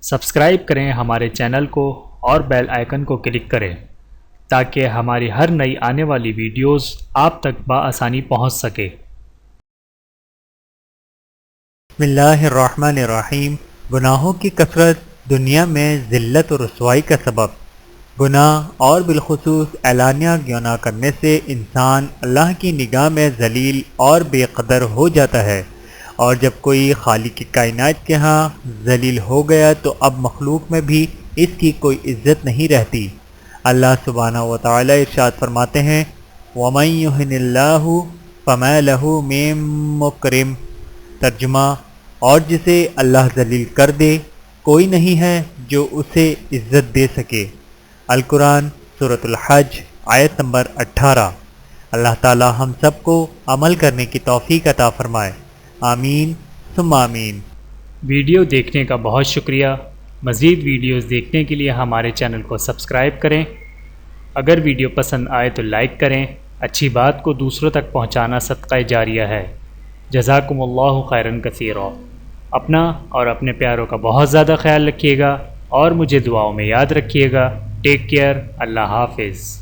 Subscribe کریں ہمارے channel کو اور بیل آئیکن کو کلک کریں تاکہ ہماری ہر نئی آنے والی ویڈیوز آپ تک بآسانی پہنچ سکے۔ بسم اللہ الرحمن الرحیم۔ گناہوں کی کثرت دنیا میں ذلت و رسوائی کا سبب۔ گناہ اور بالخصوص اعلانیہ گناہ کرنے سے انسان اللہ کی نگاہ میں ذلیل اور بے قدر ہو جاتا ہے، اور جب کوئی خالق کائنات کے ہاں ذلیل ہو گیا تو اب مخلوق میں بھی اس کی کوئی عزت نہیں رہتی۔ اللہ سبحانہ و تعالی ارشاد فرماتے ہیں وَمَن يُهِنِ اللَّهُ فَمَا لَهُ مِن مُكْرِمٍ۔ ترجمہ، اور جسے اللہ ذلیل کر دے کوئی نہیں ہے جو اسے عزت دے سکے۔ القرآن سورۃ الحج آیت نمبر 18۔ اللہ تعالی ہم سب کو عمل کرنے کی توفیق عطا فرمائے، آمین ثم آمین۔ ویڈیو دیکھنے کا بہت شکریہ۔ مزید ویڈیوز دیکھنے کے لیے ہمارے چینل کو سبسکرائب کریں۔ اگر ویڈیو پسند آئے تو لائک کریں۔ اچھی بات کو دوسروں تک پہنچانا صدقہ جاریہ ہے۔ جزاکم اللہ خیرا کثیرا۔ اپنا اور اپنے پیاروں کا بہت زیادہ خیال رکھیے گا اور مجھے دعاؤں میں یاد رکھیے گا۔ Take care. اللہ حافظ۔